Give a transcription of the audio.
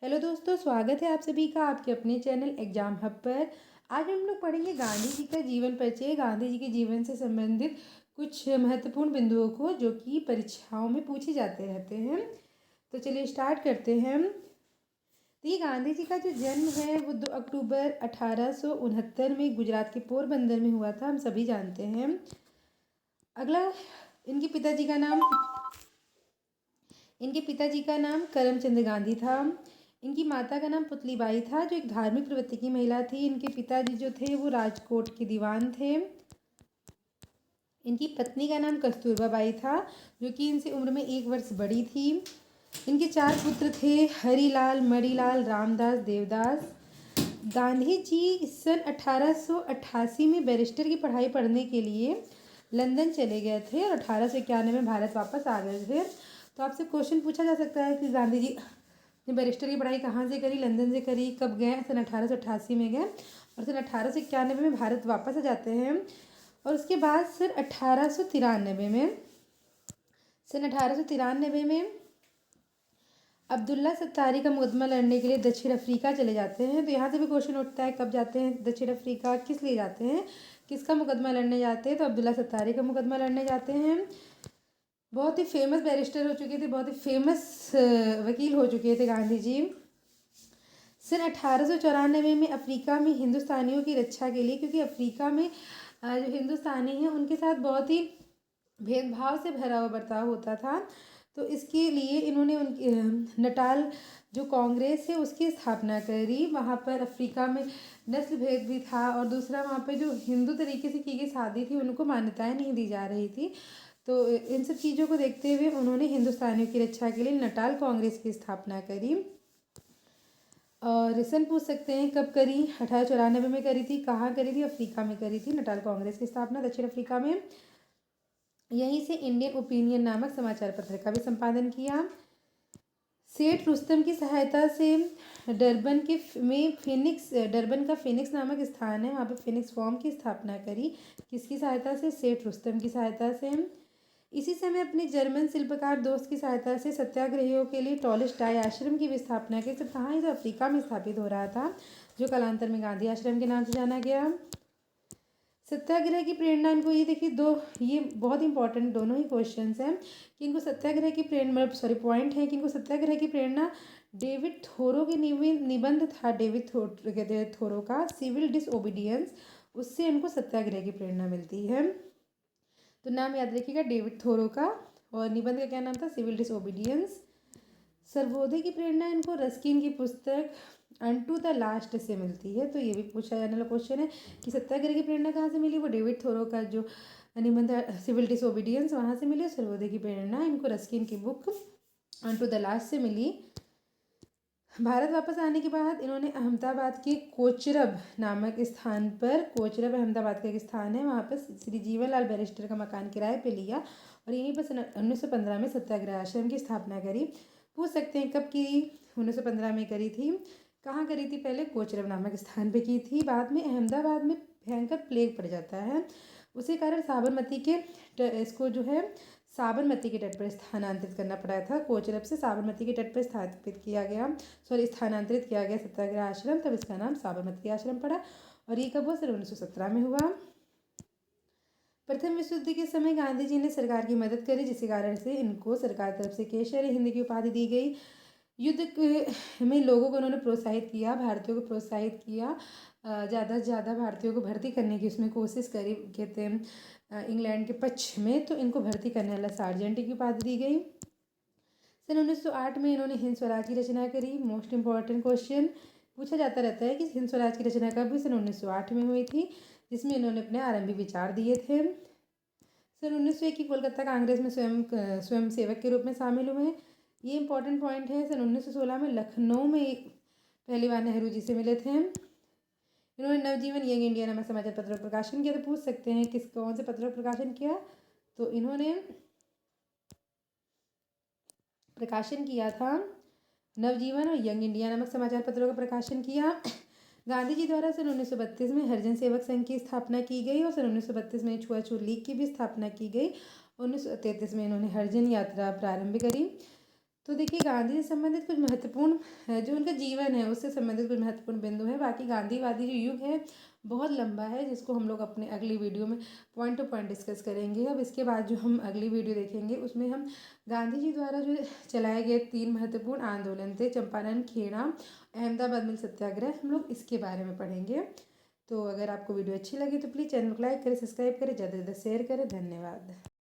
Hello दोस्तों, स्वागत है आप सभी का आपके अपने चैनल एग्जाम हब पर। आज हम लोग पढ़ेंगे गांधी जी का जीवन परिचय, गांधी जी के जीवन से संबंधित कुछ महत्वपूर्ण बिंदुओं को जो कि परीक्षाओं में पूछे जाते रहते हैं। तो चलिए स्टार्ट करते हैं। तो ये गांधी जी का जो जन्म है वो 2 अक्टूबर 1869 में गुजरात के पोरबंदर में हुआ था, हम सभी जानते हैं। अगला, इनके पिताजी का नाम इनके पिताजी का नाम करमचंद गांधी था। इनकी माता का नाम पुतलीबाई था, जो एक धार्मिक प्रवृत्ति की महिला थी। इनके पिताजी जो थे वो राजकोट के दीवान थे। इनकी पत्नी का नाम कस्तूरबा बाई था, जो कि इनसे उम्र में 1 वर्ष बड़ी थी। इनके 4 पुत्र थे, हरिलाल, मणिलाल, रामदास, देवदास। गांधी जी सन 1888 में बैरिस्टर की पढ़ाई पढ़ने के लिए लंदन चले गए थे और 1891 में भारत वापस आ गए थे। तो आपसे क्वेश्चन पूछा जा सकता है कि गांधी जी ने बैरिस्टर की पढ़ाई कहाँ से करी, लंदन से करी, कब गए? सन 1888 में गए और सन 1891 में भारत वापस आ जाते हैं। और उसके बाद सन 1893 में अब्दुल्ला सत्तारी का मुकदमा लड़ने के लिए दक्षिण अफ्रीका चले जाते हैं। तो यहाँ से भी क्वेश्चन उठता है कब जाते हैं दक्षिण अफ्रीका, किस लिए जाते हैं, किसका मुकदमा लड़ने जाते हैं? तो अब्दुल्ला सत्तारी का मुकदमा लड़ने जाते हैं। बहुत ही फेमस बैरिस्टर हो चुके थे, बहुत ही फेमस वकील हो चुके थे गांधी जी। सन 1894 में अफ्रीका में हिंदुस्तानियों की रक्षा के लिए, क्योंकि अफ्रीका में जो हिंदुस्तानी हैं उनके साथ बहुत ही भेदभाव से भरा हुआ बर्ताव होता था। तो इसके लिए इन्होंने उनकी नटाल जो कांग्रेस है उसकी स्थापना करी। वहाँ पर अफ्रीका में नस्ल भेद भी था और दूसरा वहाँ पे जो हिंदू तरीके से की गई शादी थी उनको मान्यताएं नहीं दी जा रही थी। तो इन सब चीज़ों को देखते हुए उन्होंने हिंदुस्तानियों की रक्षा के लिए नटाल कांग्रेस की स्थापना करी। और रीज़न पूछ सकते हैं कब करी? 1894 में करी थी। कहाँ करी थी? अफ्रीका में करी थी नटाल कांग्रेस की स्थापना, दक्षिण अफ्रीका में। यहीं से इंडियन ओपिनियन नामक समाचार पत्र का भी संपादन किया। सेठ रुस्तम की सहायता से डरबन का फिनिक्स नामक स्थान है, वहाँ पे फिनिक्स फॉर्म की स्थापना करी। किसकी सहायता से? सेठ रुस्तम की सहायता से। इसी समय अपने जर्मन शिल्पकार दोस्त की सहायता से सत्याग्रहियों के लिए टॉलस्टॉय आश्रम की भी स्थापना की। सब कहाँ? इसे अफ्रीका में स्थापित हो रहा था, जो कालांतर में गांधी आश्रम के नाम से जाना गया। सत्याग्रह की प्रेरणा, इनको ये देखिए ये बहुत इंपॉर्टेंट दोनों ही क्वेश्चंस हैं कि इनको सत्याग्रह की प्रेरणा पॉइंट है कि इनको सत्याग्रह की प्रेरणा डेविड थोरो के निबंध था, डेविड थोरो का सिविल डिसओबीडियंस, उससे इनको सत्याग्रह की प्रेरणा मिलती है। तो नाम याद रखिएगा डेविड थोरो का, और निबंध का क्या नाम था? Civil disobedience. सर्वोदय की प्रेरणा इनको रस्किन की पुस्तक अनटू द लास्ट से मिलती है। तो ये भी पूछा जाने वाला क्वेश्चन है कि सत्याग्रह की प्रेरणा कहाँ से मिली? वो डेविड थोरो का जो निबंध सिविल डिसओबीडियंस वहाँ से मिली। सर्वोदय की प्रेरणा इनको रस्किन की बुक अनटू द लास्ट से मिली। भारत वापस आने के बाद इन्होंने अहमदाबाद के कोचरब नामक स्थान पर, कोचरब अहमदाबाद का एक स्थान है, वहाँ पर श्री जीवनलाल बैरिस्टर का मकान किराए पे लिया और यहीं पर सन 1915 में सत्याग्रह आश्रम की स्थापना करी। पूछ सकते हैं कब की? 1915 में करी थी। कहाँ करी थी? पहले कोचरब नामक स्थान पे की थी। बाद में अहमदाबाद में भयंकर प्लेग पड़ जाता है, उसी कारण इसको जो है साबरमती के तट पर स्थानांतरित करना पड़ा था। कोचरब से साबरमती के तट पर स्थानांतरित किया गया सत्याग्रह आश्रम, तब इसका नाम साबरमती आश्रम पड़ा। और ये कब हुआ? सन 1917 में हुआ। प्रथम विश्व युद्ध के समय गांधी जी ने सरकार की मदद करी, जिसके कारण से इनको सरकार तरफ से केसर हिंद की उपाधि दी गई। युद्ध में लोगों को उन्होंने प्रोत्साहित किया, भारतीयों को प्रोत्साहित किया, ज़्यादा से ज़्यादा भारतीयों को भर्ती करने की उसमें कोशिश करी, कहते हैं इंग्लैंड के पक्ष में। तो इनको भर्ती करने वाला सार्जेंट की उपाधि दी गई। सन 1908 में इन्होंने हिंद स्वराज की रचना करी। मोस्ट इंपॉर्टेंट क्वेश्चन पूछा जाता रहता है कि हिंद स्वराज की रचना कब हुई? सन 1908 में हुई थी, जिसमें इन्होंने अपने आरंभिक विचार दिए थे। सन 1901 की कोलकाता कांग्रेस में स्वयं सेवक के रूप में शामिल हुए। ये इंपॉर्टेंट पॉइंट है। सन 1916 में लखनऊ में पहली बार नेहरू जी से मिले थे। इन्होंने नवजीवन यंग इंडिया नामक समाचार पत्र का प्रकाशन किया। तो पूछ सकते हैं कौन से पत्र का प्रकाशन किया? तो इन्होंने प्रकाशन किया था नवजीवन और यंग इंडिया नामक समाचार पत्रों का प्रकाशन किया। गांधी जी द्वारा सन 1932 में हरिजन सेवक संघ की स्थापना की गई और सन 1932 में छुआछूत लीग की भी स्थापना की गई। 1933 में इन्होंने हरिजन यात्रा प्रारंभ करी। तो देखिए गांधी से संबंधित कुछ महत्वपूर्ण जो उनका जीवन है उससे संबंधित कुछ महत्वपूर्ण बिंदु हैं। बाकी गांधीवादी जो युग है बहुत लंबा है, जिसको हम लोग अपने अगली वीडियो में पॉइंट टू पॉइंट डिस्कस करेंगे। अब इसके बाद जो हम अगली वीडियो देखेंगे उसमें हम गांधी जी द्वारा जो चलाए गए 3 महत्वपूर्ण आंदोलन थे, चंपारण, खेड़ा, अहमदाबाद मिल सत्याग्रह, हम लोग इसके बारे में पढ़ेंगे। तो अगर आपको वीडियो अच्छी लगी तो प्लीज़ चैनल को लाइक करें, सब्सक्राइब करें, ज़्यादा से ज़्यादा शेयर करें। धन्यवाद।